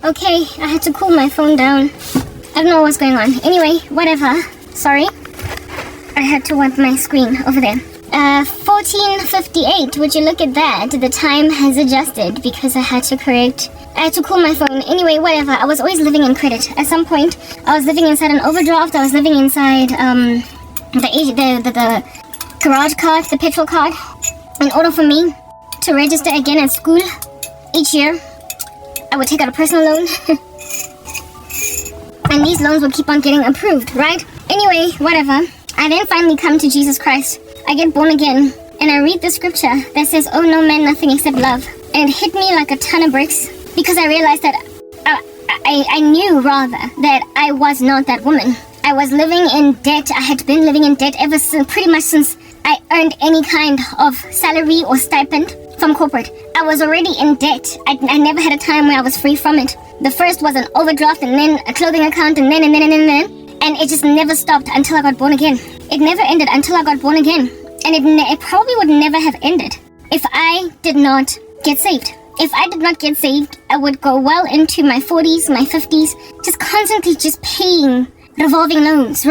Okay, I had to cool my phone down. I don't know what's going on. Anyway, whatever. Sorry. I had to wipe my screen over there. 14:58. Would you look at that? The time has adjusted because I had to cool my phone. Anyway, whatever. I was always living in credit. At some point, I was living inside an overdraft. I was living inside the garage card, the petrol card. In order for me to register again at school each year, I would take out a personal loan. And these loans would keep on getting approved, right? Anyway, whatever. I then finally come to Jesus Christ. I get born again. And I read the scripture that says, "Oh, no man, nothing except love." And it hit me like a ton of bricks. Because I realized that I knew rather that I was not that woman. I was living in debt. I had been living in debt ever since, pretty much since I earned any kind of salary or stipend from corporate. I was already in debt. I never had a time where I was free from it. The first was an overdraft, and then a clothing account, and then. And it just never stopped until I got born again. It never ended until I got born again. And it probably would never have ended if I did not get saved. If I did not get saved, I would go well into my 40s, my 50s, just constantly just paying revolving loans.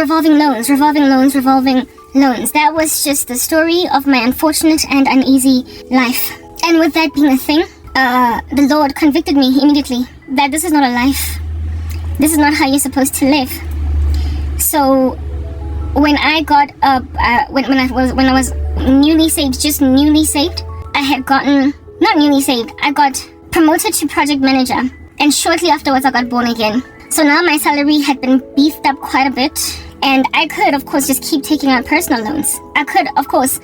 That was just the story of my unfortunate and uneasy life. And with that being a thing, the Lord convicted me immediately that this is not a life. This is not how you're supposed to live. So when I got when I was newly saved, I had gotten I got promoted to project manager, and shortly afterwards I got born again. So now my salary had been beefed up quite a bit, and I could, of course, just keep taking out personal loans. I could, of course,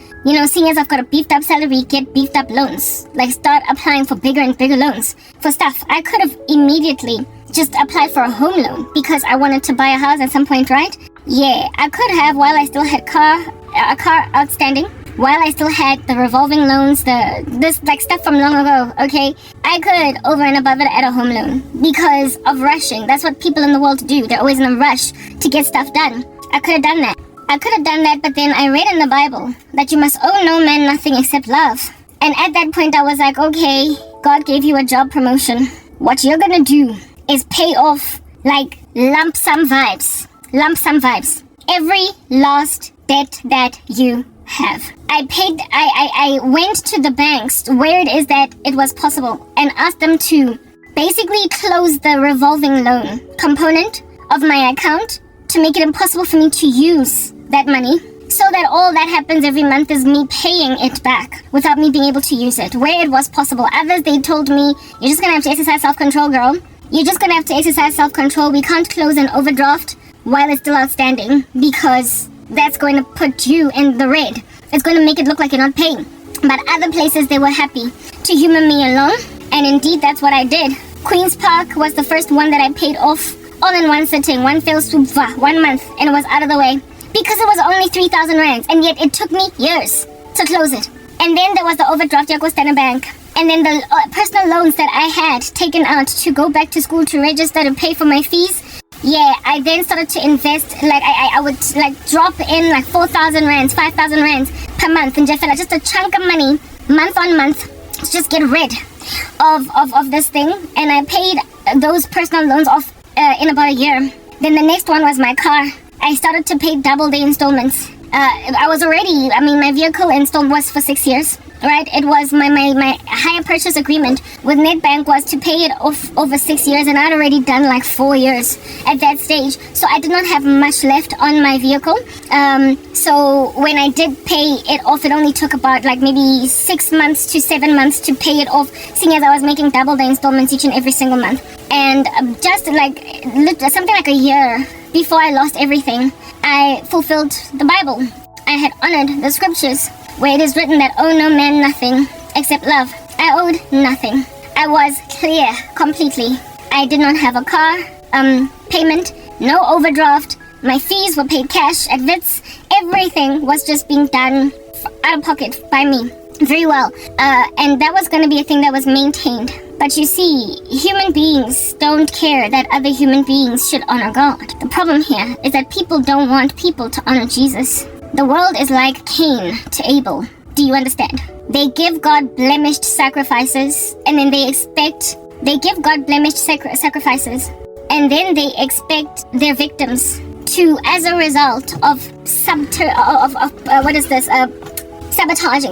seeing as I've got a beefed up salary, get beefed up loans, like start applying for bigger and bigger loans for stuff. I could have immediately just applied for a home loan because I wanted to buy a house at some point, right? Yeah, I could have, while I still had a car outstanding, while I still had the revolving loans, this stuff from long ago, okay? I could, over and above it, add a home loan because of rushing. That's what people in the world do. They're always in a rush to get stuff done. I could have done that, but then I read in the Bible that you must owe no man nothing except love. And at that point, I was like, okay, God gave you a job promotion. What you're gonna do is pay off like lump sum vibes. Every last debt that you have. I went to the banks where it is that it was possible and asked them to basically close the revolving loan component of my account to make it impossible for me to use that money, so that all that happens every month is me paying it back without me being able to use it where it was possible. Others, they told me, you're just gonna have to exercise self-control, girl. You're just gonna have to exercise self-control. We can't close an overdraft while it's still outstanding because that's going to put you in the red. It's going to make it look like you're not paying. But other places, they were happy to humor me along. And indeed, that's what I did. Queen's Park was the first one that I paid off all in one sitting, one fell swoop, 1 month, and it was out of the way. Because it was only 3,000 rands, and yet it took me years to close it. And then there was the overdraft, Yako Bank. And then the personal loans that I had taken out to go back to school to register to pay for my fees. Yeah, I then started to invest, I would drop in 4,000 rands, 5,000 rands per month in Jeffella, just a chunk of money, month on month, to just get rid of this thing. And I paid those personal loans off in about a year. Then the next one was my car. I started to pay double the installments. My vehicle installed was for 6 years. Right, it was my hire purchase agreement with Nedbank was to pay it off over 6 years, and I'd already done 4 years at that stage, so I did not have much left on my vehicle. So when I did pay it off, it only took about maybe 6 months to 7 months to pay it off, seeing as I was making double the installments each and every single month. And just something like a year before I lost everything, I fulfilled the Bible. I had honored the scriptures, where it is written that owe no man nothing except love. I owed nothing. I was clear completely. I did not have a car payment, no overdraft. My fees were paid cash at Wits. Everything was just being done out of pocket by me. Very well. And that was going to be a thing that was maintained. But you see, human beings don't care that other human beings should honor God. The problem here is that people don't want people to honor Jesus. The world is like Cain to Abel. Do you understand? They give God blemished sacrifices, and then they expect They give God blemished sacrifices, and then they expect their victims to, as a result of sabotaging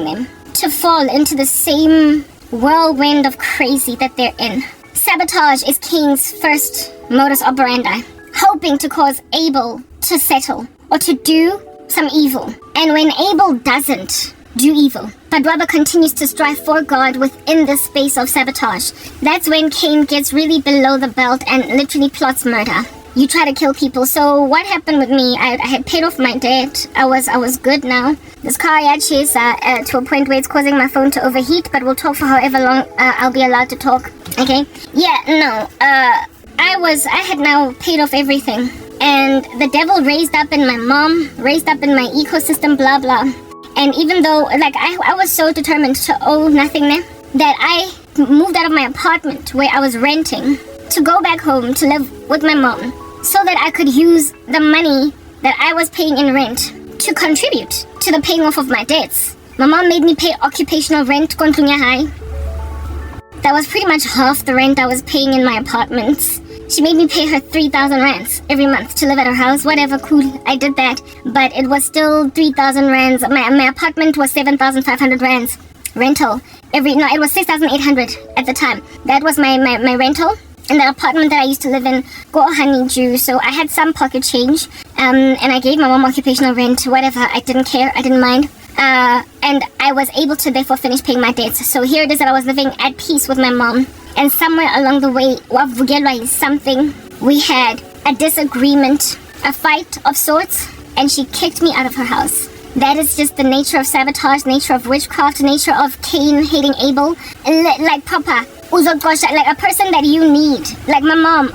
them, to fall into the same whirlwind of crazy that they're in. Sabotage is Cain's first modus operandi, hoping to cause Abel to settle or to do some evil. And when Abel doesn't do evil, but rather continues to strive for God within the space of sabotage, that's when Cain gets really below the belt and literally plots murder. You try to kill people. So what happened with me, I had paid off my debt. I was good now. This car actually is to a point where it's causing my phone to overheat, but we'll talk for however long I'll be allowed to talk. Okay? Yeah, no. I had now paid off everything. And the devil raised up in my mom, raised up in my ecosystem, blah, blah. And even though, like, I was so determined to owe nothing that I moved out of my apartment where I was renting to go back home to live with my mom so that I could use the money that I was paying in rent to contribute to the paying off of my debts. My mom made me pay occupational rent, Kontlunya High. That was pretty much half the rent I was paying in my apartments. She made me pay her 3,000 rands every month to live at her house. Whatever, cool, I did that. But it was still 3,000 rands. My apartment was 7,500 rands rental. It was 6,800 at the time. That was my rental. In that apartment that I used to live in, go honeydew. So I had some pocket change, and I gave my mom occupational rent, whatever. I didn't care, I didn't mind. And I was able to therefore finish paying my debts. So here it is that I was living at peace with my mom. And somewhere along the way, wavugelwa is something. We had a disagreement, a fight of sorts, and she kicked me out of her house. That is just the nature of sabotage, nature of witchcraft, nature of Cain hating Abel. Like Papa, like a person that you need. Like my mom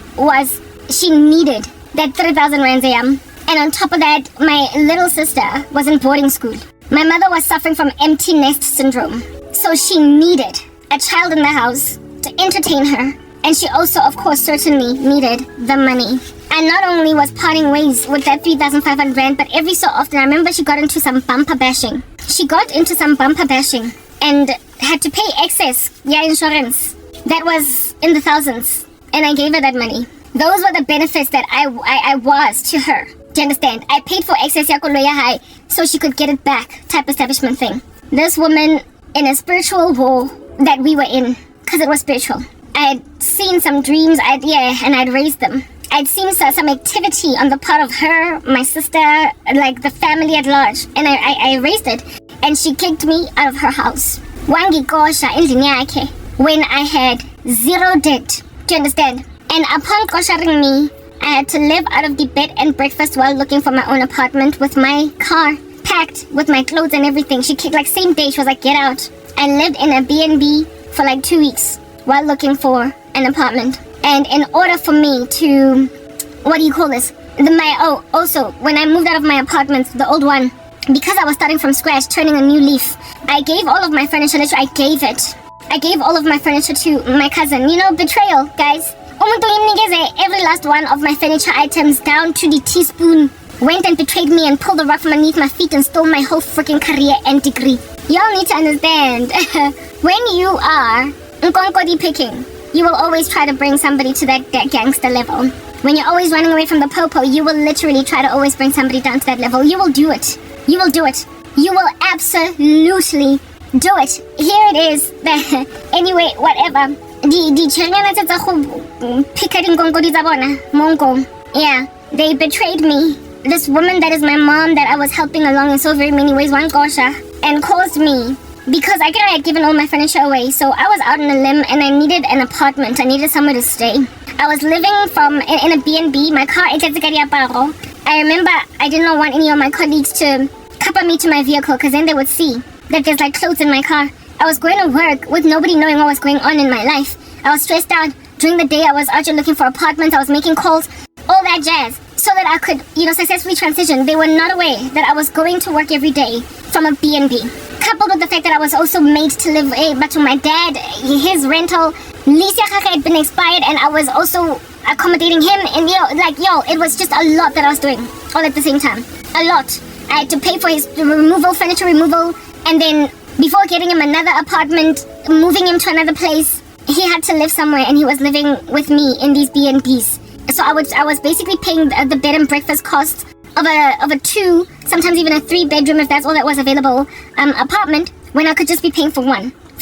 she needed that 3,000 rands a year. And on top of that, my little sister was in boarding school. My mother was suffering from empty nest syndrome. So she needed a child in the house to entertain her. And she also, of course, certainly needed the money. And not only was parting ways with that 3,500 rand, but every so often, I remember she got into some bumper bashing. And had to pay excess, insurance. That was in the thousands. And I gave her that money. Those were the benefits that I was to her. Do you understand? I paid for excess yakoloya high so she could get it back type establishment thing. This woman in a spiritual war that we were in, because it was spiritual. I had seen some dreams, and I'd raised them. I'd seen some activity on the part of her, my sister, like the family at large. And I raised it. And she kicked me out of her house. Wangikosha endlini yakhe when I had zero debt. Do you understand? And upon kosharing me, I had to live out of the bed and breakfast while looking for my own apartment with my car packed with my clothes and everything. She kicked like same day. She was like, get out. I lived in a B&B for like 2 weeks while looking for an apartment. And in order for me to, also, when I moved out of my apartment, the old one, because I was starting from scratch, turning a new leaf, I gave all of my furniture, I gave all of my furniture to my cousin. You know, betrayal, guys. Every last one of my furniture items down to the teaspoon went and betrayed me and pulled the rug from underneath my feet and stole my whole freaking career and degree. Y'all need to understand, when you are nkonkodi picking, you will always try to bring somebody to that gangster level. When you're always running away from the popo, you will literally try to always bring somebody down to that level. You will do it. You will do it. You will absolutely do it. Here it is. Anyway, whatever. Yeah, they betrayed me. This woman that is my mom that I was helping along in so very many ways, one kosha, and caused me, because I had given all my furniture away, so I was out on a limb and I needed an apartment. I needed somewhere to stay. I was living in a B&B. My car, I remember I did not want any of my colleagues to cover me to my vehicle, because then they would see that there's like clothes in my car. I was going to work with nobody knowing what was going on in my life. I was stressed out. During the day, I was out here looking for apartments. I was making calls, all that jazz, so that I could, successfully transition. They were not aware that I was going to work every day from a B&B. Coupled with the fact that I was also made to live, but to my dad, his rental lease had been expired, and I was also accommodating him. And it was just a lot that I was doing all at the same time. A lot. I had to pay for his furniture removal, and then before getting him another apartment, moving him to another place, he had to live somewhere, and he was living with me in these B&Bs. So I was basically paying the bed and breakfast costs of a 2, sometimes even a 3-bedroom, if that's all that was available, apartment, when I could just be paying for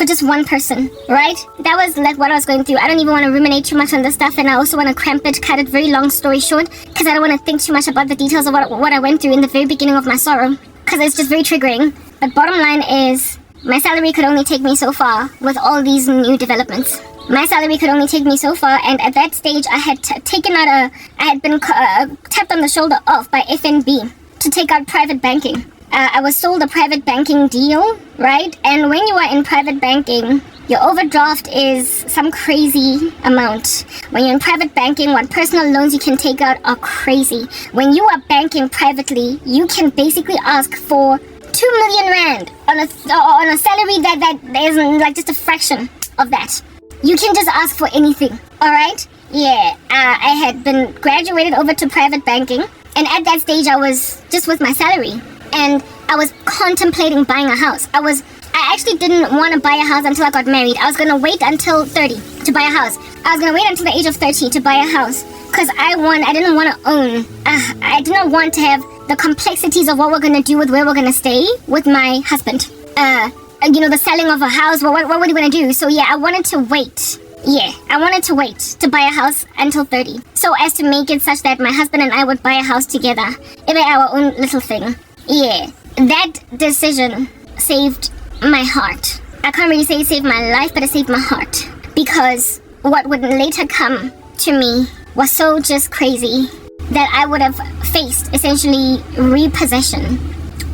just one person, right? That was like what I was going through. I don't even want to ruminate too much on this stuff, and I also want to cut it very long story short, because I don't want to think too much about the details of what I went through in the very beginning of my sorrow, because it's just very triggering. But bottom line is, my salary could only take me so far with all these new developments. My salary could only take me so far, and at that stage, I had been tapped on the shoulder off by FNB to take out private banking. I was sold a private banking deal, right? And when you are in private banking, your overdraft is some crazy amount. When you're in private banking, what personal loans you can take out are crazy. When you are banking privately, you can basically ask for 2 million rand on a salary that is like just a fraction of that. You can just ask for anything, alright? Yeah, I had been graduated over to private banking, and at that stage I was just with my salary, and I was contemplating buying a house. I actually didn't want to buy a house until I got married. I was going to wait until 30 to buy a house. I was going to wait until the age of 30 to buy a house, because I didn't want to own. I didn't want to have the complexities of what we're going to do with where we're going to stay with my husband. The selling of a house, what were we going to do? So yeah, I wanted to wait. Yeah, I wanted to wait to buy a house until 30. So as to make it such that my husband and I would buy a house together. It was our own little thing. Yeah, that decision saved my heart. I can't really say it saved my life, but it saved my heart. Because what would later come to me was so just crazy that I would have faced essentially repossession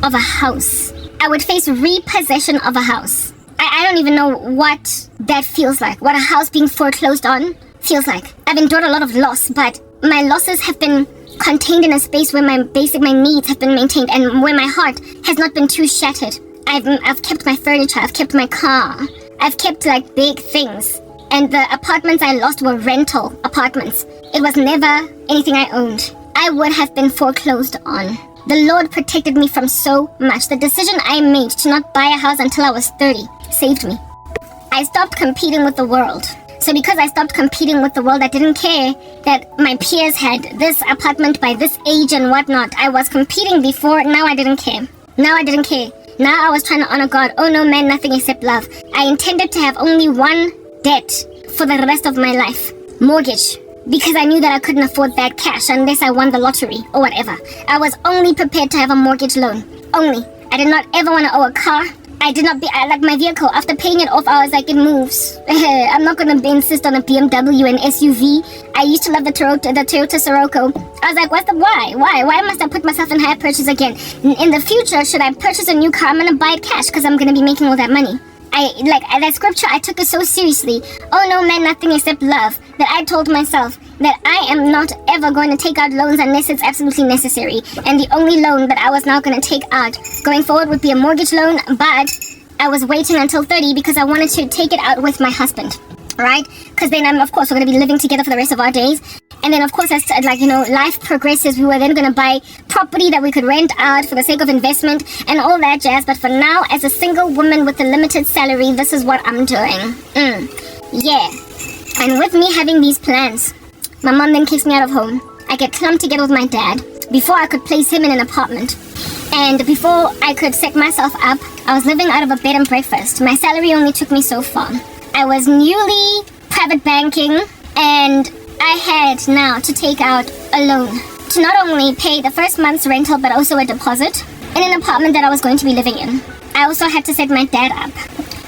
of a house. I would face repossession of a house. I don't even know what that feels like. What a house being foreclosed on feels like. I've endured a lot of loss, but my losses have been contained in a space where my needs have been maintained, and where my heart has not been too shattered. I've kept my furniture, I've kept my car, I've kept like big things. And the apartments I lost were rental apartments. It was never anything I owned. I would have been foreclosed on. The Lord protected me from so much. The decision I made to not buy a house until I was 30 saved me. I stopped competing with the world. So because I stopped competing with the world, I didn't care that my peers had this apartment by this age and whatnot. I was competing before, now I didn't care. Now I was trying to honor God. Oh no, man, nothing except love. I intended to have only one debt for the rest of my life. Mortgage. Because I knew that I couldn't afford that cash unless I won the lottery or whatever. I was only prepared to have a mortgage loan. Only. I did not ever want to owe a car. Like my vehicle, after paying it off, I was like, it moves. I'm not going to insist on a BMW and SUV. I used to love the Toyota Sirocco. I was like, why? Why must I put myself in hire purchase again? In the future, should I purchase a new car, I'm going to buy it cash because I'm going to be making all that money. That scripture, I took it so seriously. Oh no, man, nothing except love. That I told myself that I am not ever going to take out loans unless it's absolutely necessary. And the only loan that I was now going to take out going forward would be a mortgage loan. But I was waiting until 30 because I wanted to take it out with my husband. Right? Because then, of course, we're going to be living together for the rest of our days. And then, of course, as life progresses, we were then going to buy property that we could rent out for the sake of investment and all that jazz. But for now, as a single woman with a limited salary, this is what I'm doing. Yeah. And with me having these plans, my mom then kicks me out of home. I get clumped together with my dad before I could place him in an apartment. And before I could set myself up, I was living out of a bed and breakfast. My salary only took me so far. I was newly private banking, and I had now to take out a loan to not only pay the first month's rental, but also a deposit in an apartment that I was going to be living in. I also had to set my dad up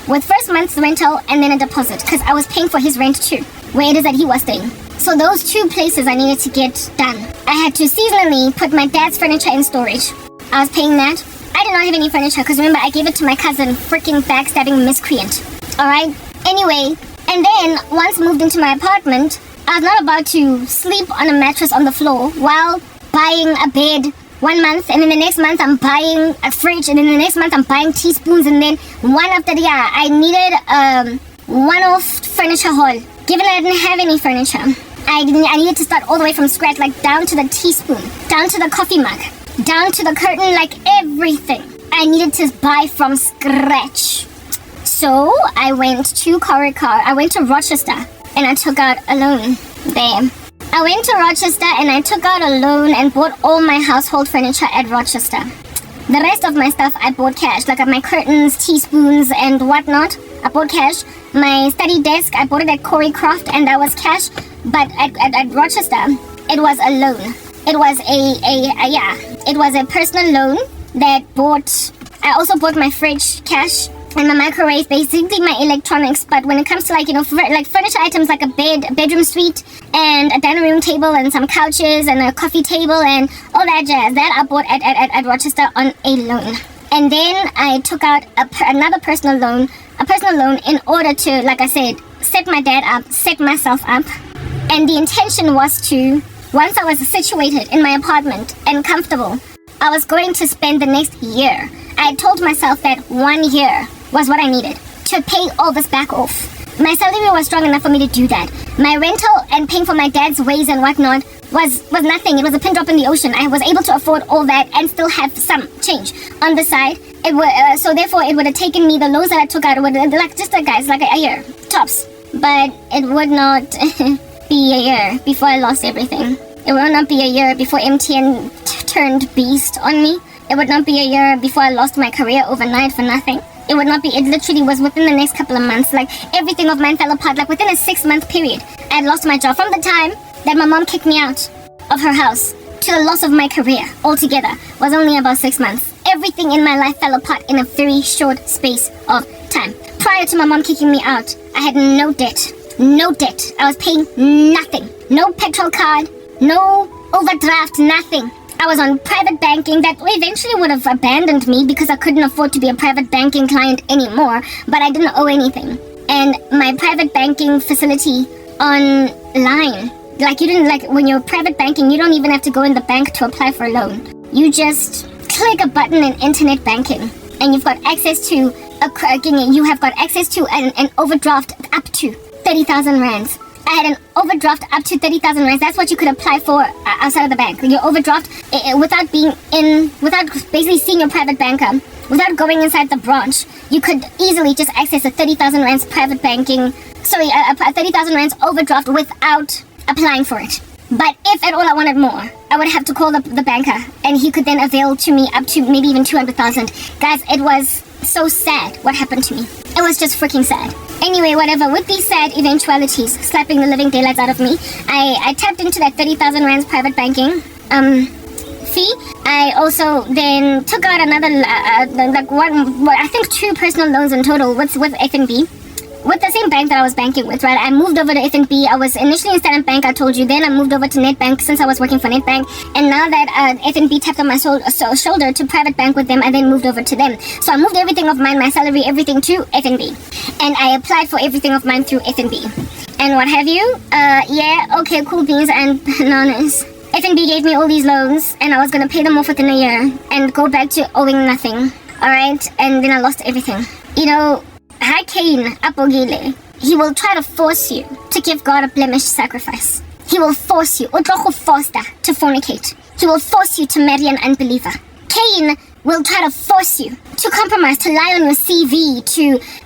with first month's rental and then a deposit, because I was paying for his rent too, where it is that he was staying. So those two places I needed to get done. I had to seasonally put my dad's furniture in storage. I was paying that. I did not have any furniture, because remember, I gave it to my cousin, freaking backstabbing miscreant. Alright? Anyway, and then once moved into my apartment, I was not about to sleep on a mattress on the floor while buying a bed 1 month, and then the next month I'm buying a fridge, and then the next month I'm buying teaspoons, and then one after the other. I needed one-off furniture haul. Given I didn't have any furniture, I needed to start all the way from scratch, like down to the teaspoon, down to the coffee mug, down to the curtain, like everything. I needed to buy from scratch. So I went to Rochester and I took out a loan there. I went to Rochester and I took out a loan and bought all my household furniture at Rochester. The rest of my stuff I bought cash, like my curtains, teaspoons and whatnot. I bought cash. My study desk, I bought it at Corey Croft and that was cash. But at Rochester, it was a loan. It was it was a personal loan that I also bought my fridge cash and my microwave, basically my electronics. But when it comes to like furniture items like a bedroom suite and a dining room table and some couches and a coffee table and all that jazz, that I bought at Rochester on a loan. And then I took out another personal loan in order to, like I said, set my dad up, set myself up. And the intention was to, once I was situated in my apartment and comfortable, I was going to spend the next year. I had told myself that 1 year was what I needed to pay all this back off. My salary was strong enough for me to do that. My rental and paying for my dad's ways and whatnot was nothing. It was a pin drop in the ocean. I was able to afford all that and still have some change on the side. So therefore it would have taken me, the loans that I took out, would like a year tops. But it would not be a year before I lost everything. It would not be a year before MTN turned beast on me. It would not be a year before I lost my career overnight for nothing. It literally was within the next couple of months. Like, everything of mine fell apart. Like, within a 6-month period, I had lost my job. From the time that my mom kicked me out of her house to the loss of my career altogether was only about 6 months. Everything in my life fell apart in a very short space of time. Prior to my mom kicking me out, I had no debt. No debt. I was paying nothing. No petrol card, no overdraft, nothing. I was on private banking that eventually would have abandoned me because I couldn't afford to be a private banking client anymore, but I didn't owe anything. And my private banking facility online, when you're private banking, you don't even have to go in the bank to apply for a loan. You just click a button in internet banking and you've got access to an overdraft up to 30,000 rands. I had an overdraft up to 30,000 rands. That's what you could apply for outside of the bank. Your overdraft, without basically seeing your private banker, without going inside the branch, you could easily just access a 30,000 rands private banking, a 30,000 rands overdraft without applying for it. But if at all I wanted more, I would have to call the banker, and he could then avail to me up to maybe even 200,000. Guys, it was so sad what happened to me. It was just freaking sad. Anyway, whatever, with these sad eventualities slapping the living daylights out of me, I tapped into that 30,000 rands private banking fee. I also then took out another, I think 2 personal loans in total with FNB. With the same bank that I was banking with, right? I moved over to FNB. I was initially in Standard Bank, I told you. Then I moved over to Nedbank since I was working for Nedbank. And now that FNB tapped on my shoulder to private bank with them, I then moved over to them. So I moved everything of mine, my salary, everything to FNB. And I applied for everything of mine through FNB. And what have you? Okay, cool beans and bananas. FNB gave me all these loans and I was going to pay them off within a year and go back to owing nothing. Alright? And then I lost everything. You know, Cain apogile. He will try to force you to give God a blemished sacrifice. He will force you, to fornicate. He will force you to marry an unbeliever. Cain will try to force you to compromise, to lie on your CV,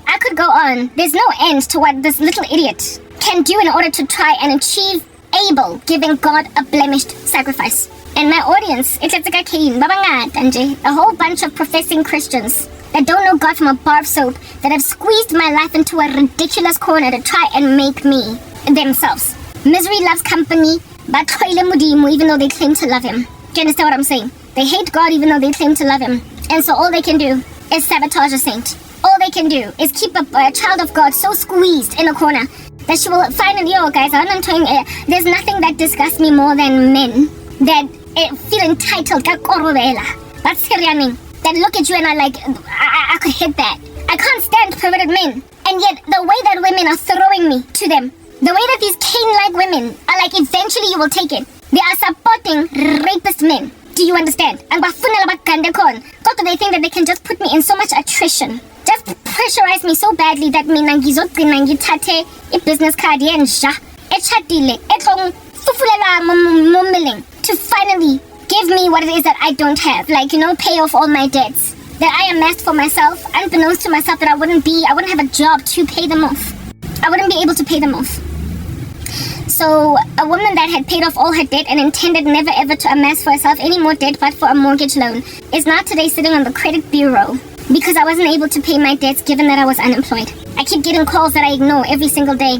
I could go on. There's no end to what this little idiot can do in order to try and achieve Abel giving God a blemished sacrifice. And my audience, it's like Cain, a whole bunch of professing Christians that don't know God from a bar of soap, that have squeezed my life into a ridiculous corner to try and make me themselves. Misery loves company, but even though they claim to love him. Do you understand what I'm saying? They hate God even though they claim to love him. And so all they can do is sabotage a saint. All they can do is keep a child of God so squeezed in a corner that she will finally, guys, there's nothing that disgusts me more than men that feel entitled, that look at you and are like, I could hit that. I can't stand perverted men. And yet, the way that women are throwing me to them, the way that these Cain-like women are like, eventually you will take it. They are supporting rapist men. Do you understand? And they think that they can just put me in so much attrition. Just pressurize me so badly that mina ngizogcina ngithathe business card yenja echadile to finally give me what it is that I don't have. Like, pay off all my debts. that I amassed for myself, unbeknownst to myself, that I wouldn't have a job to pay them off. I wouldn't be able to pay them off. So a woman that had paid off all her debt and intended never ever to amass for herself any more debt but for a mortgage loan is now today sitting on the credit bureau because I wasn't able to pay my debts given that I was unemployed. I keep getting calls that I ignore every single day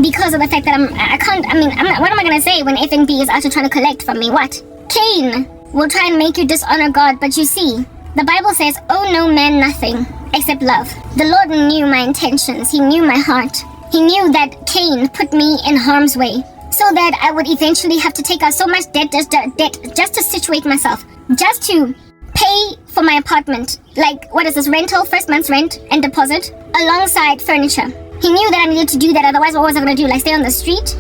because of the fact that what am I going to say when FNB is actually trying to collect from me? What? Cain will try and make you dishonor God, but you see, the Bible says, owe no man nothing except love. The Lord knew my intentions. He knew my heart. He knew that Cain put me in harm's way so that I would eventually have to take out so much debt just to situate myself, just to pay for my apartment. Like, what is this, rental, first month's rent and deposit, alongside furniture. He knew that I needed to do that, otherwise what was I going to do, like stay on the street?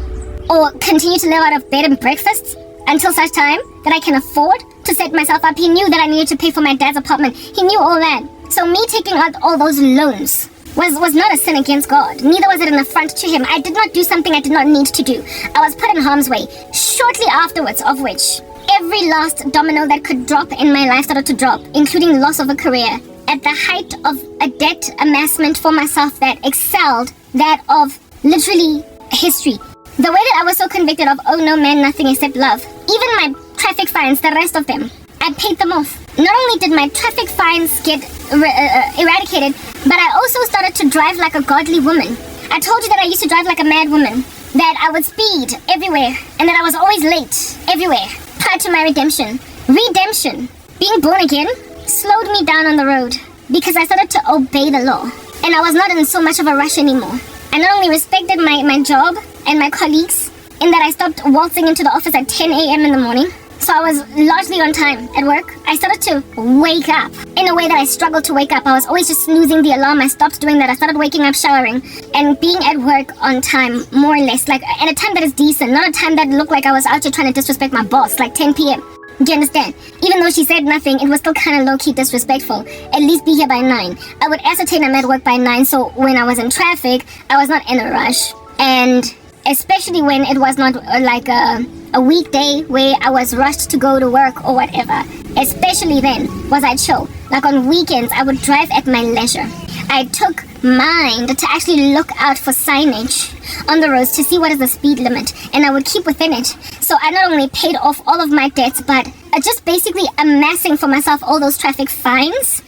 Or continue to live out of bed and breakfast until such time that I can afford to set myself up? He knew that I needed to pay for my dad's apartment. He knew all that. So me taking out all those loans was not a sin against God. Neither was it an affront to him. I did not do something I did not need to do. I was put in harm's way. Shortly afterwards, of which every last domino that could drop in my life started to drop, including loss of a career, at the height of a debt amassment for myself that excelled that of literally history. The way that I was so convicted of, oh no man, nothing except love. Even my traffic fines, the rest of them, I paid them off. Not only did my traffic fines get eradicated, but I also started to drive like a godly woman. I told you that I used to drive like a mad woman, that I would speed everywhere, and that I was always late everywhere prior to my redemption. Redemption, being born again, slowed me down on the road because I started to obey the law, and I was not in so much of a rush anymore. I not only respected my job and my colleagues in that I stopped waltzing into the office at 10 a.m. in the morning, so I was largely on time at work. I started to wake up in a way that I struggled to wake up. I was always just snoozing the alarm. I stopped doing that. I started waking up, showering, and being at work on time, more or less, like at a time that is decent, not a time that looked like I was out here trying to disrespect my boss, like 10 p.m. Do you understand? Even though she said nothing, it was still kind of low-key disrespectful. At least be here by 9. I would ascertain I'm at work by 9, so when I was in traffic, I was not in a rush. And especially when it was not like a weekday where I was rushed to go to work or whatever. Especially then was I chill. Like on weekends, I would drive at my leisure. I took mind to actually look out for signage on the roads to see what is the speed limit, and I would keep within it. So I not only paid off all of my debts, but just basically amassing for myself all those traffic fines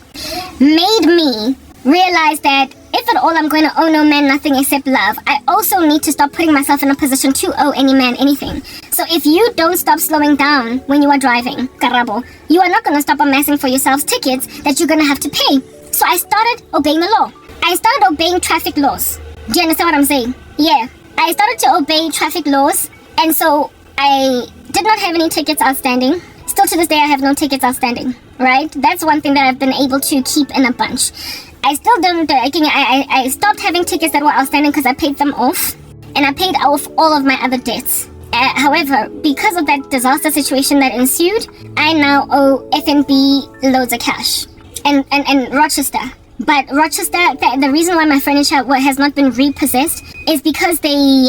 made me realize that if at all I'm going to owe no man nothing except love, I also need to stop putting myself in a position to owe any man anything. So if you don't stop slowing down when you are driving, Karabo, you are not going to stop amassing for yourselves tickets that you're going to have to pay. So I started obeying the law. I started obeying traffic laws. Do you understand what I'm saying? Yeah. I started to obey traffic laws, and so I did not have any tickets outstanding. Still to this day, I have no tickets outstanding, right? That's one thing that I've been able to keep in a bunch. I still don't, I stopped having tickets that were outstanding because I paid them off, and I paid off all of my other debts. However, because of that disaster situation that ensued, I now owe FNB loads of cash. And Rochester. But Rochester, the reason why my furniture has not been repossessed is because they,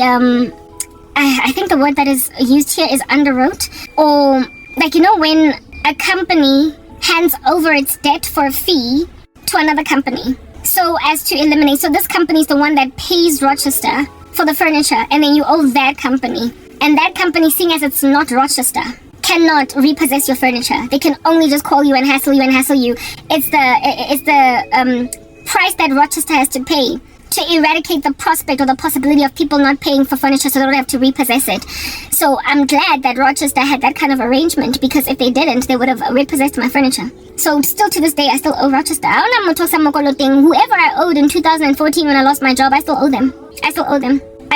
I think the word that is used here is underwrote. Or, like, you know, when a company hands over its debt for a fee to another company, so as to eliminate, so this company is the one that pays Rochester for the furniture, and then you owe that company. And that company, seeing as it's not Rochester, cannot repossess your furniture. They can only just call you and hassle you and hassle you. It's the price that Rochester has to pay to eradicate the prospect or the possibility of people not paying for furniture so they don't have to repossess it. So I'm glad that Rochester had that kind of arrangement, because if they didn't, they would have repossessed my furniture. So still to this day, I still owe Rochester. Whoever I owed in 2014 when I lost my job, I still owe them. I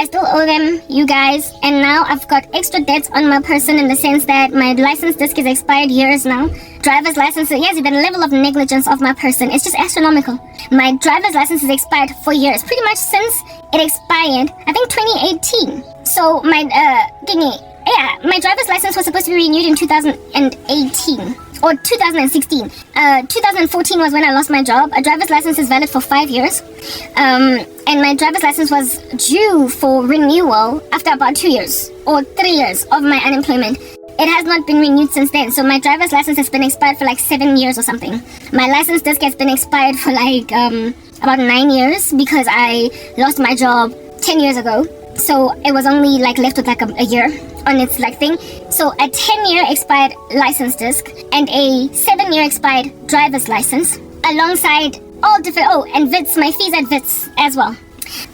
still owe them, you guys. And now I've got extra debts on my person in the sense that my license disc is expired years now. Driver's license, yes, the level of negligence of my person, it's just astronomical. My driver's license is expired for years, pretty much since it expired, I think 2018. So my driver's license was supposed to be renewed in 2018. Or 2016. 2014 was when I lost my job. A driver's license is valid for 5 years. And my driver's license was due for renewal after about 2 years or 3 years of my unemployment. it has not been renewed since then. So my driver's license has been expired for like 7 years or something. My license disc has been expired for like about 9 years because I lost my job 10 years ago. So it was only like left with like a year on its like thing. So a 10-year expired license disc and a 7-year expired driver's license alongside all different, and VITs, my fees at VITs as well.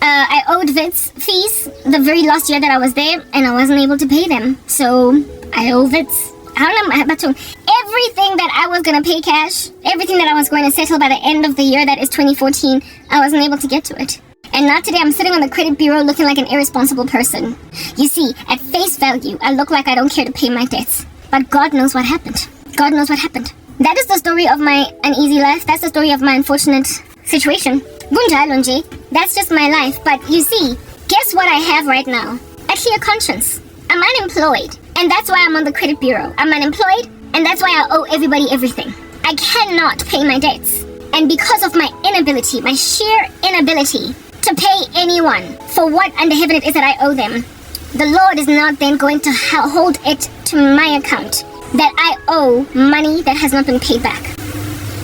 I owed VITs fees the very last year that I was there and I wasn't able to pay them. So I owe VITs. I don't know, but everything that I was going to pay cash, everything that I was going to settle by the end of the year, that is 2014, I wasn't able to get to it. And now today I'm sitting on the credit bureau looking like an irresponsible person. You see, at face value, I look like I don't care to pay my debts. But God knows what happened. God knows what happened. That is the story of my uneasy life. That's the story of my unfortunate situation. Bunjalo nje. That's just my life. But you see, guess what I have right now? A clear conscience. I'm unemployed. And that's why I'm on the credit bureau. I'm unemployed. And that's why I owe everybody everything. I cannot pay my debts. And because of my inability, my sheer inability to pay anyone for what under heaven it is that I owe them, the Lord is not then going to hold it to my account that I owe money that has not been paid back.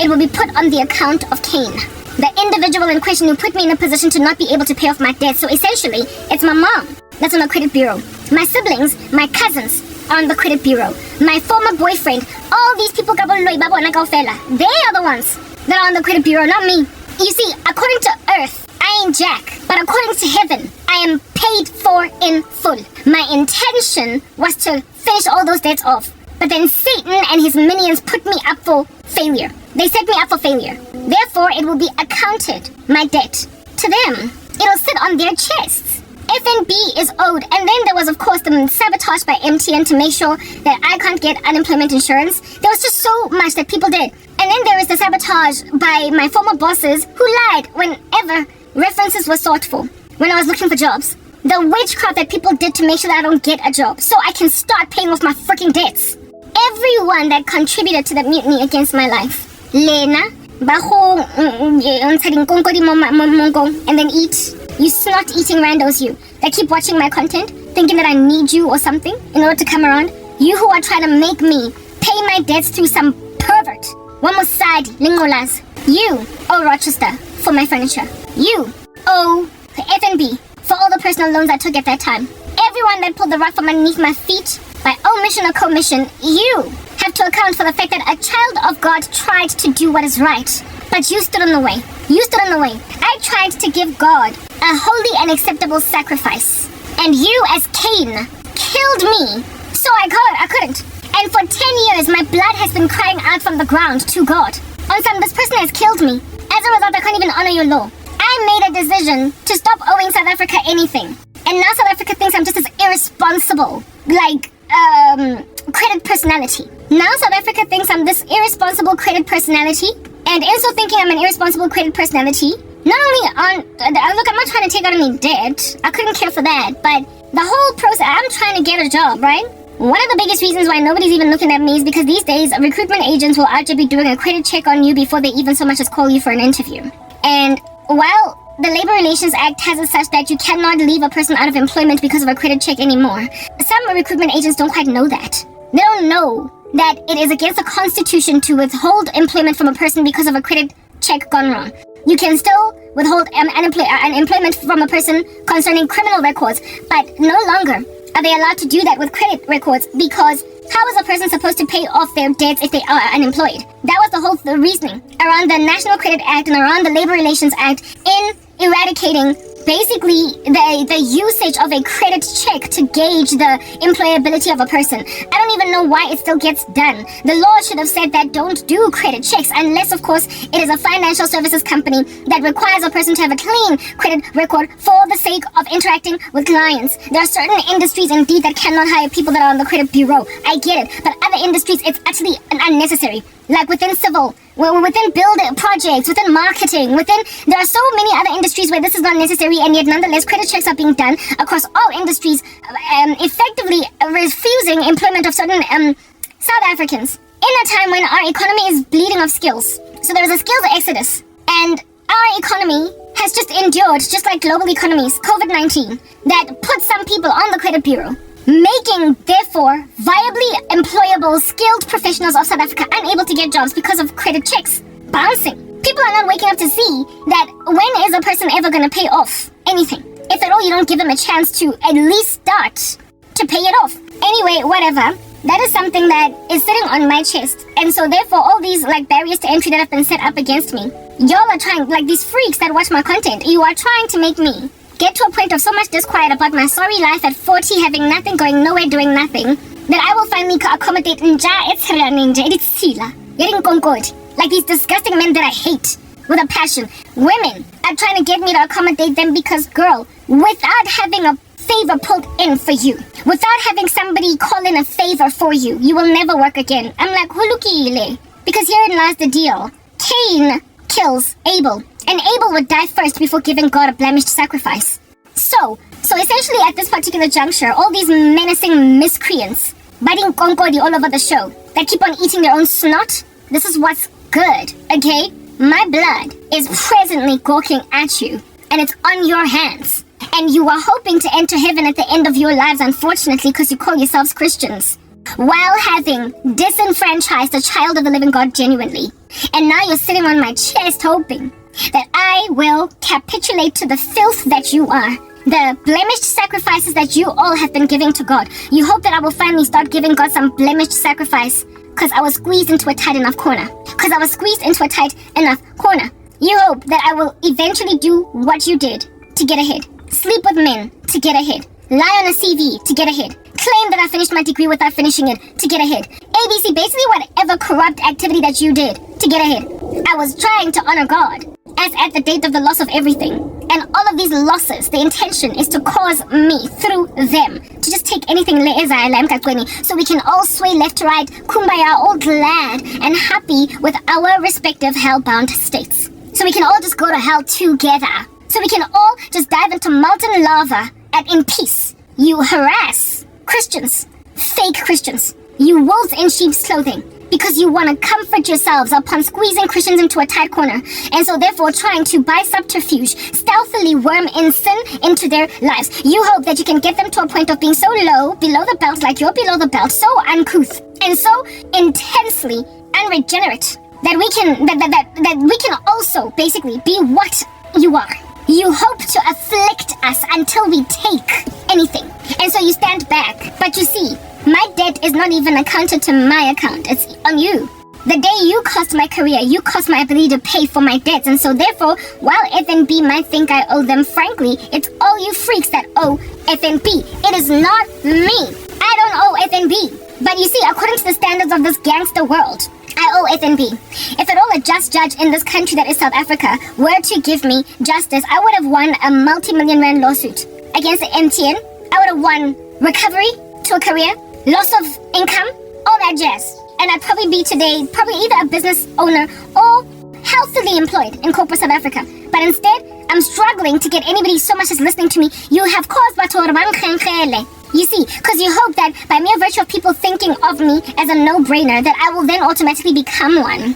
It will be put on the account of Cain, the individual in question who put me in a position to not be able to pay off my debts. So essentially, it's my mom that's on the credit bureau. My siblings, my cousins are on the credit bureau. My former boyfriend, all these people, they are the ones that are on the credit bureau, not me. You see, according to earth, I ain't jack, but according to heaven, I am paid for in full. My intention was to finish all those debts off, but then Satan and his minions put me up for failure. They set me up for failure. Therefore, it will be accounted, my debt, to them. It'll sit on their chests. FNB is owed, and then there was, of course, the sabotage by MTN to make sure that I can't get unemployment insurance. There was just so much that people did. And then there is the sabotage by my former bosses who lied whenever references were sought for when I was looking for jobs. The witchcraft that people did to make sure that I don't get a job so I can start paying off my freaking debts. Everyone that contributed to the mutiny against my life. Lena, Baho, and then eat. You snot eating randos, you that keep watching my content, thinking that I need you or something in order to come around. You who are trying to make me pay my debts through some pervert. One more side, Lingolas. You owe Rochester for my furniture. You owe the FNB for all the personal loans I took at that time. Everyone that pulled the rug from underneath my feet, by omission or commission, you have to account for the fact that a child of God tried to do what is right, but you stood in the way. You stood in the way. I tried to give God a holy and acceptable sacrifice, and you, as Cain, killed me, so I couldn't. And for 10 years, my blood has been crying out from the ground to God. This person has killed me. As a result, I can't even honor your law. I made a decision to stop owing South Africa anything. And now South Africa thinks I'm just as irresponsible, credit personality. Now South Africa thinks I'm this irresponsible credit personality. And in so thinking I'm an irresponsible credit personality, not only I'm not trying to take out any debt. I couldn't care for that. But the whole process, I'm trying to get a job, right? One of the biggest reasons why nobody's even looking at me is because these days, recruitment agents will actually be doing a credit check on you before they even so much as call you for an interview. And while the Labor Relations Act has it such that you cannot leave a person out of employment because of a credit check anymore, some recruitment agents don't quite know that. They don't know that it is against the Constitution to withhold employment from a person because of a credit check gone wrong. You can still withhold employment from a person concerning criminal records, but no longer are they allowed to do that with credit records, because how is a person supposed to pay off their debts if they are unemployed? That was the reasoning around the National Credit Act and around the Labor Relations Act in eradicating basically the usage of a credit check to gauge the employability of a person. I don't even know why it still gets done. The law should have said that don't do credit checks unless, of course, it is a financial services company that requires a person to have a clean credit record for the sake of interacting with clients. There are certain industries indeed that cannot hire people that are on the credit bureau. I get it. But other industries, it's actually unnecessary. Like within civil, within build projects, within marketing, there are so many other industries where this is not necessary, and yet nonetheless credit checks are being done across all industries, effectively refusing employment of certain South Africans in a time when our economy is bleeding of skills. So there is a skills exodus, and our economy has just endured, just like global economies, COVID-19, that put some people on the credit bureau. making, therefore, viably employable, skilled professionals of South Africa unable to get jobs because of credit checks bouncing. People are not waking up to see that when is a person ever going to pay off anything? If at all, you don't give them a chance to at least start to pay it off. Anyway, whatever. That is something that is sitting on my chest. And so therefore, all these like barriers to entry that have been set up against me, y'all are trying, like these freaks that watch my content, you are trying to make me get to a point of so much disquiet about my sorry life at 40, having nothing, going nowhere, doing nothing, that I will finally accommodate like these disgusting men that I hate with a passion. Women are trying to get me to accommodate them because, girl, without having a favor pulled in for you, without having somebody call in a favor for you, you will never work again. I'm like, hulukile. Because herein lies the deal. Cain kills Abel, and Abel would die first before giving God a blemished sacrifice. So essentially at this particular juncture, all these menacing miscreants biting konkodi all over the show that keep on eating their own snot, this is what's good, okay? My blood is presently gawking at you, and it's on your hands. And you are hoping to enter heaven at the end of your lives, unfortunately, because you call yourselves Christians, while having disenfranchised a child of the living God genuinely. And now you're sitting on my chest hoping that I will capitulate to the filth that you are, the blemished sacrifices that you all have been giving to God. You hope that I will finally start giving God some blemished sacrifice because I was squeezed into a tight enough corner. You hope that I will eventually do what you did to get ahead. Sleep with men to get ahead. Lie on a CV to get ahead. Claim that I finished my degree without finishing it to get ahead. ABC, basically whatever corrupt activity that you did to get ahead. I was trying to honor God as at the date of the loss of everything. And all of these losses, the intention is to cause me, through them, to just take anything so we can all sway left to right, kumbaya, all glad and happy with our respective hell-bound states. So we can all just go to hell together. So we can all just dive into molten lava in peace. You harass Christians, fake Christians, you wolves in sheep's clothing, because you want to comfort yourselves upon squeezing Christians into a tight corner, and so therefore trying to, by subterfuge, stealthily worm in sin into their lives. You hope that you can get them to a point of being so low, below the belt, like you're below the belt, so uncouth, and so intensely unregenerate, that we can also basically be what you are. You hope to afflict us until we take anything. And so you stand back. But you see, my debt is not even accounted to my account. It's on you. The day you cost my career, you cost my ability to pay for my debts. And so therefore, while FNB might think I owe them, frankly, it's all you freaks that owe FNB. It is not me. I don't owe FNB. But you see, according to the standards of this gangster world, I owe FNB. If at all a just judge in this country that is South Africa were to give me justice, I would have won a multi-million rand lawsuit against the MTN. I would have won recovery to a career, loss of income, all that jazz. And I'd probably be today either a business owner or healthily employed in corporate South Africa. But instead, I'm struggling to get anybody so much as listening to me. You have caused you see, because you hope that by mere virtue of people thinking of me as a no-brainer, that I will then automatically become one.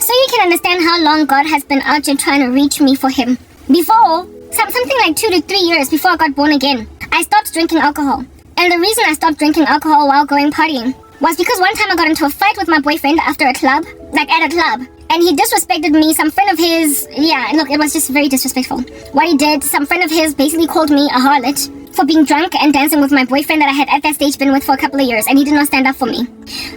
So you can understand how long God has been out here trying to reach me for him. Before, something like 2 to 3 years before I got born again, I stopped drinking alcohol. And the reason I stopped drinking alcohol while going partying was because one time I got into a fight with my boyfriend after a club, at a club. And he disrespected me. Some friend of his, it was just very disrespectful. What he did, some friend of his basically called me a harlot for being drunk and dancing with my boyfriend that I had at that stage been with for a couple of years, and he did not stand up for me.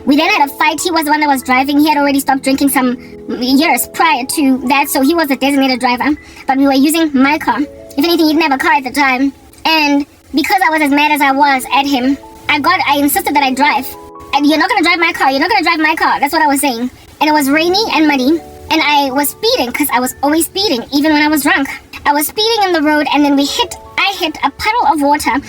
We then had a fight. He was the one that was driving. He had already stopped drinking some years prior to that, so he was the designated driver. But we were using my car. If anything, he didn't have a car at the time. And because I was as mad as I was at him, I insisted that I drive. And you're not going to drive my car. You're not going to drive my car. That's what I was saying. And it was rainy and muddy. And I was speeding, because I was always speeding, even when I was drunk. I was speeding in the road, and then I hit a puddle of water.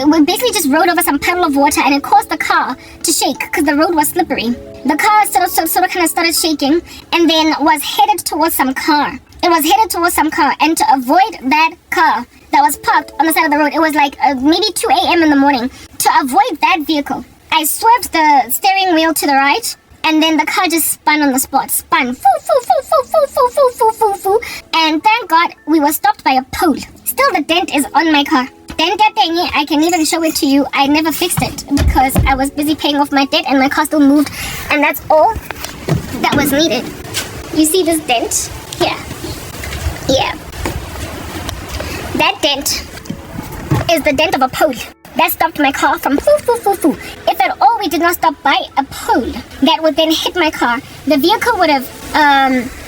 We basically just rode over some puddle of water, and it caused the car to shake, because the road was slippery. The car sort of kind of started shaking, and then was headed towards some car. It was headed towards some car, and to avoid that car that was parked on the side of the road, it was like maybe 2 a.m. in the morning. To avoid that vehicle, I swerved the steering wheel to the right, and then the car just spun on the spot. Spun. Foo, foo, foo, foo, foo, foo, foo, foo, foo, foo. And thank God we were stopped by a pole. Still, the dent is on my car. Then that thing, I can even show it to you. I never fixed it because I was busy paying off my debt and my car still moved. And that's all that was needed. You see this dent? Here. Yeah. That dent is the dent of a pole. That stopped my car from foo. If at all we did not stop by a pole that would then hit my car, the vehicle would have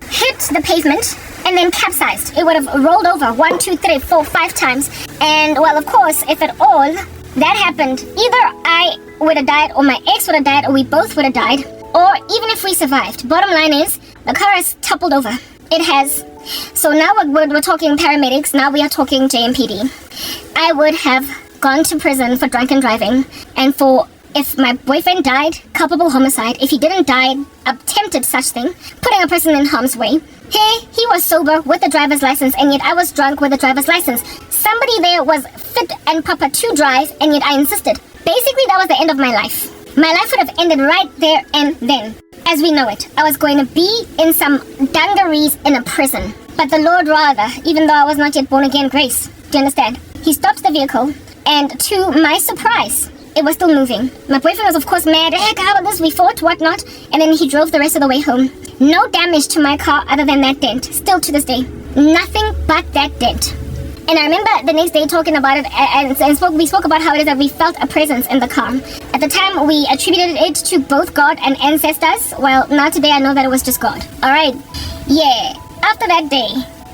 hit the pavement and then capsized. It would have rolled over 1, 2, 3, 4, 5 times. And well, of course, if at all that happened, either I would have died or my ex would have died or we both would have died. Or even if we survived. Bottom line is, the car has toppled over. It has. So now we're talking paramedics. Now we are talking JMPD. I would have gone to prison for drunken driving and for, if my boyfriend died, culpable homicide. If he didn't die, attempted such thing, putting a person in harm's way. Hey, he was sober with a driver's license and yet I was drunk with a driver's license. Somebody there was fit and proper to drive and yet I insisted. Basically, that was the end of my life. My life would have ended right there and then. As we know it, I was going to be in some dungarees in a prison. But the Lord rather, even though I was not yet born again, grace. Do you understand? He stops the vehicle, and to my surprise, it was still moving. My boyfriend was of course mad. Heck, how about this? We fought, whatnot. And then he drove the rest of the way home. No damage to my car other than that dent. Still to this day. Nothing but that dent. And I remember the next day talking about it, and we spoke about how it is that we felt a presence in the car. At the time, we attributed it to both God and ancestors. Well, now today I know that it was just God. Alright. Yeah. After that day,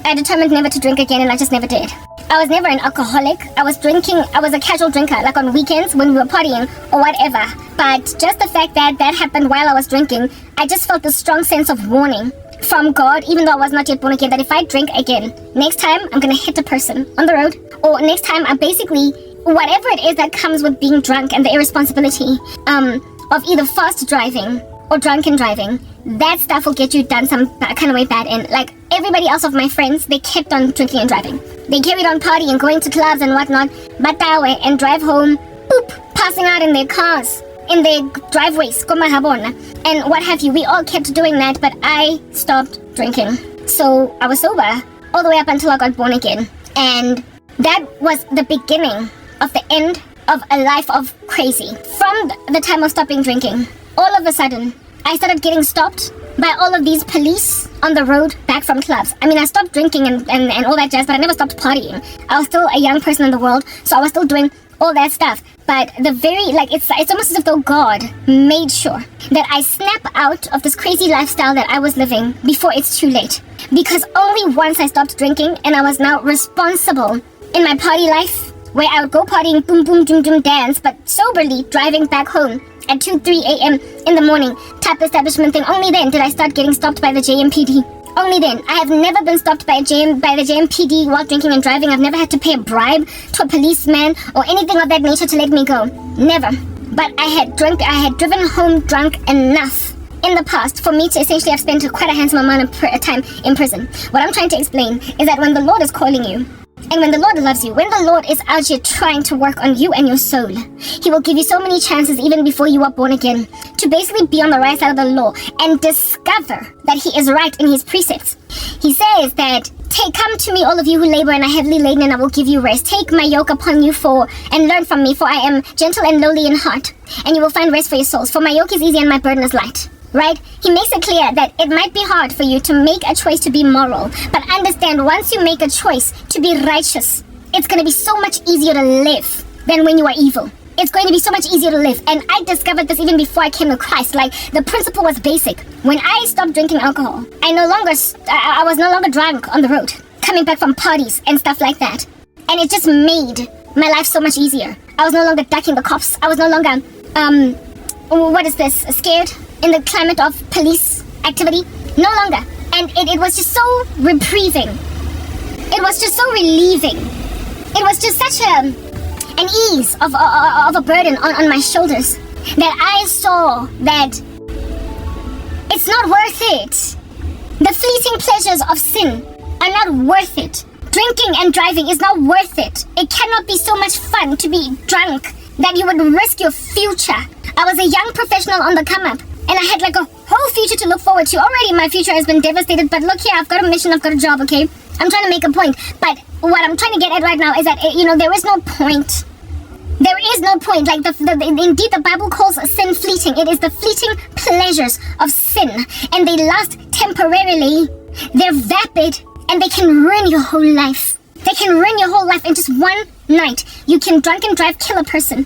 I determined never to drink again, and I just never did. I was never an alcoholic. I was a casual drinker, like on weekends when we were partying or whatever. But just the fact that that happened while I was drinking, I just felt a strong sense of warning from God, even though I was not yet born again, that if I drink again, next time I'm gonna hit a person on the road, or next time I'm basically, whatever it is that comes with being drunk and the irresponsibility of either fast driving or drunken driving, that stuff will get you done some kind of way bad in. Like everybody else of my friends, they kept on drinking and driving. They carried on partying, going to clubs and whatnot, batawe, and drive home, boop, passing out in their cars, in their driveways, and what have you. We all kept doing that, but I stopped drinking. So I was sober all the way up until I got born again. And that was the beginning of the end of a life of crazy. From the time of stopping drinking, all of a sudden, I started getting stopped by all of these police on the road back from clubs. I mean, I stopped drinking and all that jazz, but I never stopped partying. I was still a young person in the world, so I was still doing all that stuff. But the very, it's almost as if though God made sure that I snap out of this crazy lifestyle that I was living before it's too late. Because only once I stopped drinking and I was now responsible in my party life, where I would go partying, boom, boom, doom, doom, dance, but soberly driving back home at 2, 3 a.m. in the morning, type establishment thing. Only then did I start getting stopped by the JMPD. Only then. I have never been stopped by the JMPD while drinking and driving. I've never had to pay a bribe to a policeman or anything of that nature to let me go. Never. But I had driven home drunk enough in the past for me to essentially have spent quite a handsome amount of time in prison. What I'm trying to explain is that when the Lord is calling you, and when the Lord loves you, when the Lord is out here trying to work on you and your soul, He will give you so many chances even before you are born again to basically be on the right side of the law and discover that He is right in His precepts. He says that, come to me, all of you who labor and are heavily laden, and I will give you rest. Take my yoke upon you and learn from me, for I am gentle and lowly in heart, and you will find rest for your souls. For my yoke is easy and my burden is light. Right? He makes it clear that it might be hard for you to make a choice to be moral, but understand, once you make a choice to be righteous, it's going to be so much easier to live than when you are evil. It's going to be so much easier to live. And I discovered this even before I came to Christ. Like, the principle was basic. When I stopped drinking alcohol, I was no longer drunk on the road, coming back from parties and stuff like that. And it just made my life so much easier. I was no longer ducking the cops. I was no longer, scared in the climate of police activity. No longer. And it was just so reprieving. It was just so relieving. It was just such an ease of a burden on my shoulders that I saw that it's not worth it. The fleeting pleasures of sin are not worth it. Drinking and driving is not worth it. It cannot be so much fun to be drunk that you would risk your future. I was a young professional on the come up, and I had like a whole future to look forward to. Already my future has been devastated, but look here, I've got a mission, I've got a job, okay? I'm trying to make a point, but what I'm trying to get at right now is that, there is no point. There is no point. Like, indeed, the Bible calls sin fleeting. It is the fleeting pleasures of sin, and they last temporarily. They're vapid, and they can ruin your whole life. They can ruin your whole life in just one night. You can drunk and drive, kill a person.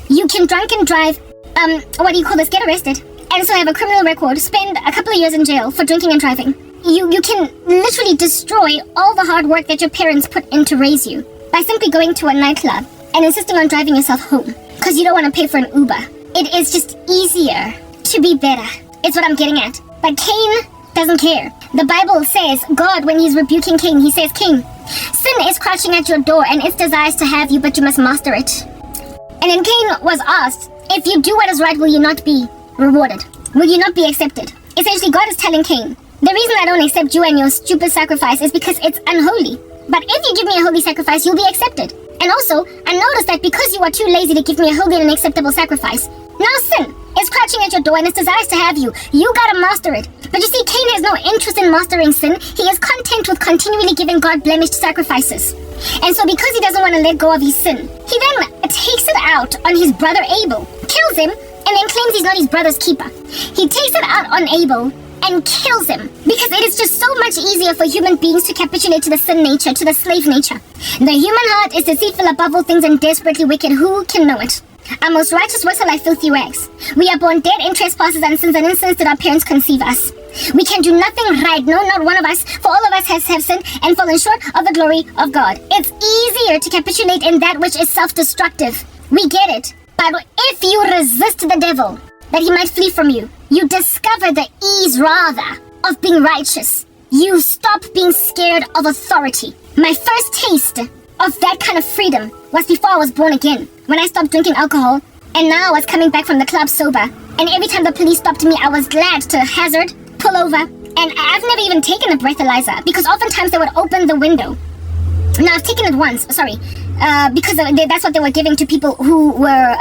You can drunk and drive, get arrested, and so have a criminal record, spend a couple of years in jail for drinking and driving. You can literally destroy all the hard work that your parents put in to raise you by simply going to a nightclub and insisting on driving yourself home because you don't want to pay for an Uber. It is just easier to be better. It's what I'm getting at. But Cain doesn't care. The Bible says, God, when he's rebuking Cain, he says, Cain, sin is crouching at your door and it desires to have you, but you must master it. And then Cain was asked, if you do what is right, will you not be rewarded? Will you not be accepted? Essentially, God is telling Cain, the reason I don't accept you and your stupid sacrifice is because it's unholy. But if you give me a holy sacrifice, you'll be accepted. And also, I noticed that because you are too lazy to give me a holy and acceptable sacrifice, now sin is crouching at your door and it desires to have you. You gotta master it. But you see, Cain has no interest in mastering sin. He is content with continually giving God blemished sacrifices. And so because he doesn't want to let go of his sin, he then takes it out on his brother Abel, kills him, and then claims he's not his brother's keeper. He takes it out on Abel and kills him because it is just so much easier for human beings to capitulate to the sin nature, to the slave nature. The human heart is deceitful above all things and desperately wicked. Who can know it? Our most righteous works are like filthy rags. We are born dead in trespasses and sins, and in sins did our parents conceive us. We can do nothing right, no, not one of us, for all of us have sinned and fallen short of the glory of God. It's easier to capitulate in that which is self-destructive. We get it. But if you resist the devil, that he might flee from you, you discover the ease, rather, of being righteous. You stop being scared of authority. My first taste of that kind of freedom was before I was born again, when I stopped drinking alcohol, and now I was coming back from the club sober. And every time the police stopped me, I was glad to hazard, pull over, and I've never even taken a breathalyzer, because oftentimes they would open the window. Now, I've taken it once, because that's what they were giving to people who were,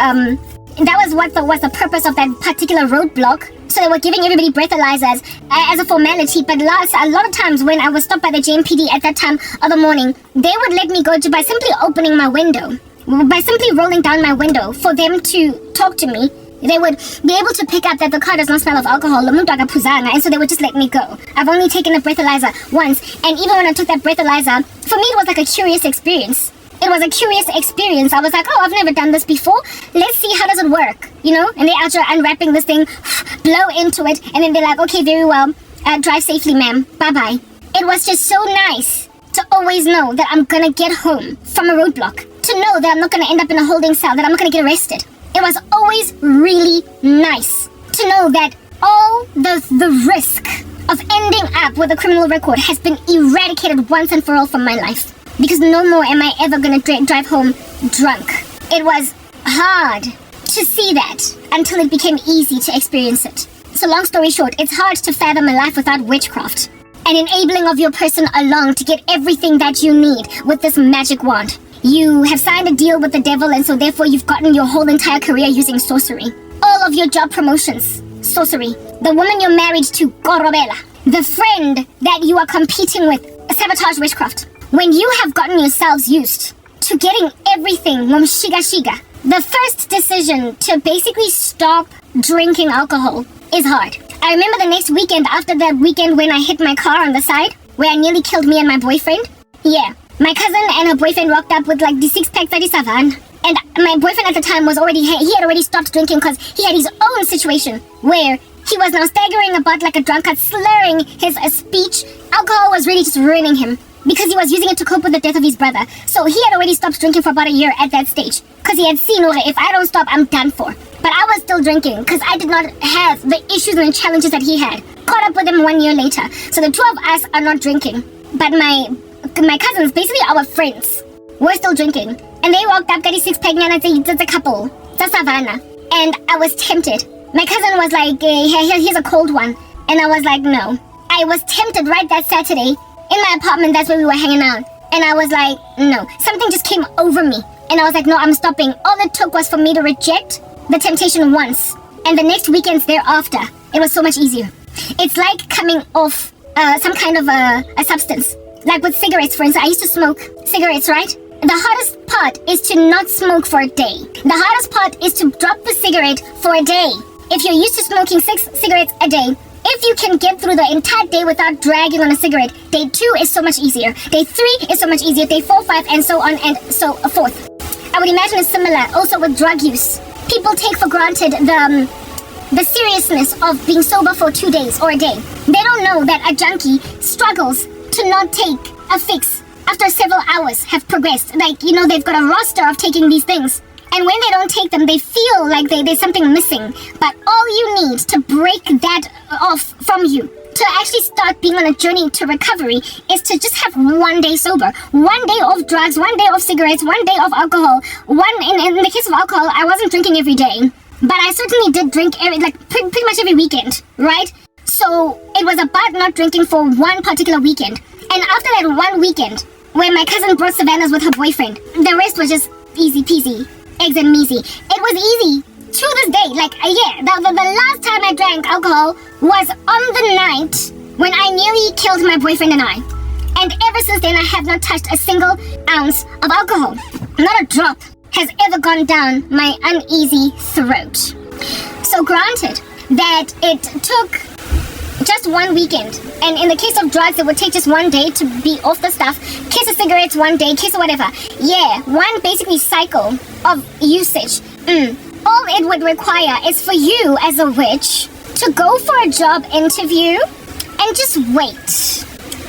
that was what was the purpose of that particular roadblock. So they were giving everybody breathalyzers as a formality, but a lot of times when I was stopped by the JMPD at that time of the morning, they would let me go by simply opening my window, by simply rolling down my window for them to talk to me. They would be able to pick up that the car does not smell of alcohol, and so they would just let me go. I've only taken a breathalyzer once, and even when I took that breathalyzer, for me it was like a curious experience. It was a curious experience. I was like, oh, I've never done this before. Let's see, how does it work? And they're out there unwrapping this thing, blow into it, and then they're like, okay, very well, drive safely, ma'am. Bye-bye. It was just so nice to always know that I'm gonna get home from a roadblock, to know that I'm not gonna end up in a holding cell, that I'm not gonna get arrested. It was always really nice to know that all the risk of ending up with a criminal record has been eradicated once and for all from my life. Because no more am I ever going to drive home drunk. It was hard to see that until it became easy to experience it. So long story short, it's hard to fathom a life without witchcraft. An enabling of your person along to get everything that you need with this magic wand. You have signed a deal with the devil, and so therefore you've gotten your whole entire career using sorcery. All of your job promotions, sorcery. The woman you're married to, Korobela. The friend that you are competing with, sabotage witchcraft. When you have gotten yourselves used to getting everything shiga, the first decision to basically stop drinking alcohol is hard. I remember the next weekend, after that weekend when I hit my car on the side, where I nearly killed me and my boyfriend. Yeah, my cousin and her boyfriend rocked up with like the 6-pack 37. And my boyfriend at the time he had already stopped drinking because he had his own situation where he was now staggering about like a drunkard, slurring his speech. Alcohol was really just ruining him, because he was using it to cope with the death of his brother. So he had already stopped drinking for about a year at that stage, because he had seen, if I don't stop, I'm done for. But I was still drinking, because I did not have the issues and the challenges that he had. Caught up with him 1 year later. So the two of us are not drinking. But my cousins, basically our friends, were still drinking. And they walked up, got a 6-pack, and it's a couple. It's a savannah. And I was tempted. My cousin was like, here's a cold one. And I was like, no. I was tempted right that Saturday. In my apartment, that's where we were hanging out. And I was like, no. Something just came over me. And I was like, no, I'm stopping. All it took was for me to reject the temptation once. And the next weekends thereafter, it was so much easier. It's like coming off some kind of a substance. Like with cigarettes, for instance, I used to smoke cigarettes, right? The hardest part is to not smoke for a day. The hardest part is to drop the cigarette for a day. If you're used to smoking 6 cigarettes a day, if you can get through the entire day without dragging on a cigarette, day 2 is so much easier. Day 3 is so much easier. Day 4, 5, and so on and so forth. I would imagine it's similar also with drug use. People take for granted the seriousness of being sober for 2 days or a day. They don't know that a junkie struggles to not take a fix after several hours have progressed. Like, you know, they've got a roster of taking these things. And when they don't take them, they feel like there's something missing. But all you need to break that off from you, to actually start being on a journey to recovery, is to just have 1 day sober. 1 day of drugs, 1 day of cigarettes, 1 day of alcohol. In the case of alcohol, I wasn't drinking every day. But I certainly did drink pretty much every weekend, right? So it was about not drinking for one particular weekend. And after that one weekend, where my cousin brought Savannah's with her boyfriend, the rest was just easy peasy, eggs and measy. It was easy to this day. The last time I drank alcohol was on the night when I nearly killed my boyfriend and I. And ever since then, I have not touched a single ounce of alcohol. Not a drop has ever gone down my uneasy throat. So granted that it took just one weekend, and in the case of drugs, it would take just 1 day to be off the stuff. Case of cigarettes, 1 day. Case of whatever. Yeah, one basically cycle of usage. All it would require is for you as a witch to go for a job interview and just wait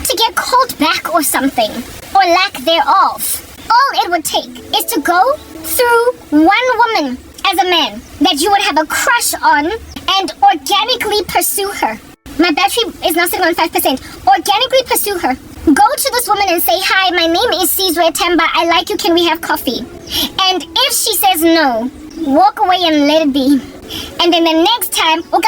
to get called back or something, or lack thereof. All it would take is to go through one woman as a man that you would have a crush on and organically pursue her. My battery is now sitting on 5%. Organically pursue her. Go to this woman and say, "Hi, my name is Sizwe Temba. I like you. Can we have coffee?" And if she says no, walk away and let it be. And then the next time, all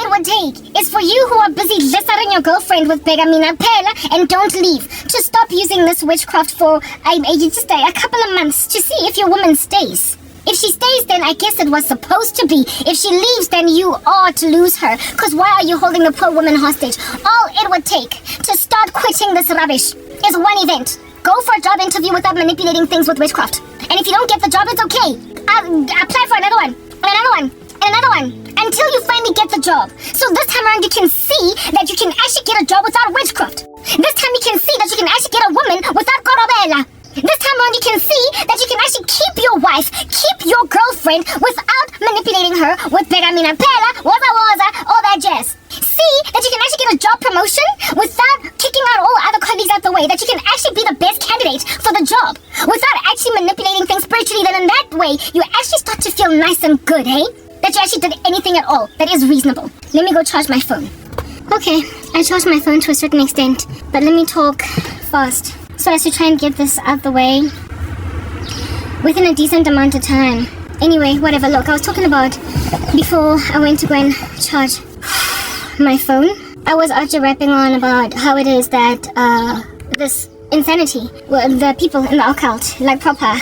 it would take is for you who are busy littering your girlfriend with Begamina Pela and don't leave, to stop using this witchcraft for just a couple of months to see if your woman stays. If she stays, then I guess it was supposed to be. If she leaves, then you ought to lose her. Because why are you holding the poor woman hostage? All it would take to start quitting this rubbish is one event. Go for a job interview without manipulating things with witchcraft. And if you don't get the job, it's okay. Apply for another one, and another one, and another one, until you finally get the job. So this time around, you can see that you can actually get a job without witchcraft. This time you can see that you can actually get a woman without Karabo. This time around, you can see that you can actually keep your wife, keep your girlfriend without manipulating her with Begamina Pela, waza, all that jazz. See that you can actually get a job promotion without kicking out all other colleagues out the way. That you can actually be the best candidate for the job without actually manipulating things spiritually. Then in that way, you actually start to feel nice and good, hey? That you actually did anything at all that is reasonable. Let me go charge my phone. Okay, I charged my phone to a certain extent, but let me talk fast, so as to try and get this out the way within a decent amount of time. Anyway, whatever. Look, I was talking about before I went to go and charge my phone. I was actually rapping on about how it is that this insanity, well, the people in the occult, like proper,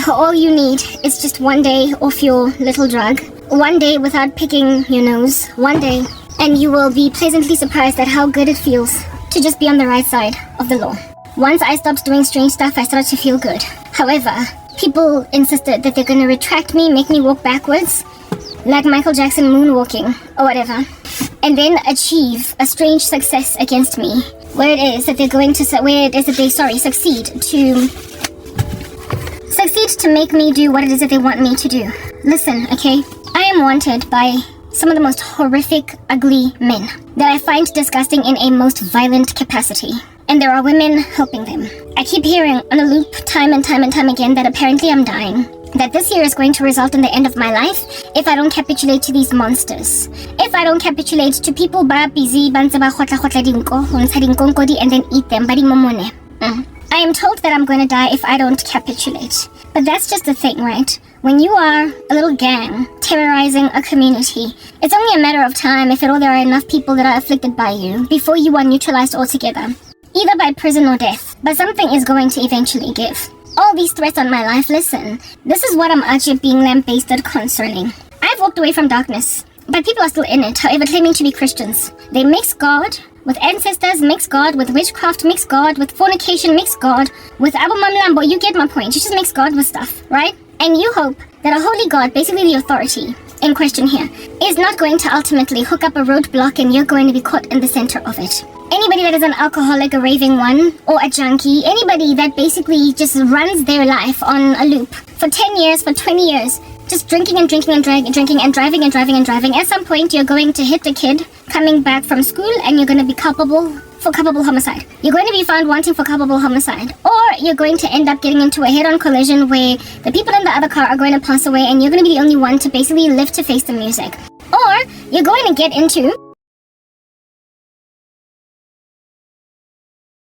all you need is just 1 day off your little drug. 1 day without picking your nose. 1 day, and you will be pleasantly surprised at how good it feels to just be on the right side of the law. Once I stopped doing strange stuff, I started to feel good. However, people insisted that they're going to retract me, make me walk backwards, like Michael Jackson moonwalking, or whatever, and then achieve a strange success against me, where it is that they're going to, succeed to make me do what it is that they want me to do. Listen, okay? I am wanted by some of the most horrific, ugly men that I find disgusting in a most violent capacity. And there are women helping them. I keep hearing on a loop time and time again that apparently I'm dying. That this year is going to result in the end of my life if I don't capitulate to these monsters. If I don't capitulate to people busy and then eat them. I am told that I'm going to die if I don't capitulate. But that's just the thing, right? When you are a little gang terrorizing a community, it's only a matter of time, if at all there are enough people that are afflicted by you, before you are neutralized altogether. Either by prison or death. But something is going to eventually give. All these threats on my life, listen, this is what I'm actually being lambasted concerning. I've walked away from darkness, but people are still in it, however claiming to be Christians. They mix God with ancestors, mix God, with witchcraft, mix God, with fornication, mix God, with abomamlambo. You get my point. You just mix God with stuff, right? And you hope that a holy God, basically the authority in question here, is not going to ultimately hook up a roadblock and you're going to be caught in the center of it. Anybody that is an alcoholic, a raving one, or a junkie, anybody that basically just runs their life on a loop for 10 years, for 20 years, just drinking and drinking and drinking and driving and driving and driving. At some point, you're going to hit a kid coming back from school and you're going to be culpable for culpable homicide. You're going to be found wanting for culpable homicide. Or you're going to end up getting into a head-on collision where the people in the other car are going to pass away and you're going to be the only one to basically live to face the music. Or you're going to get into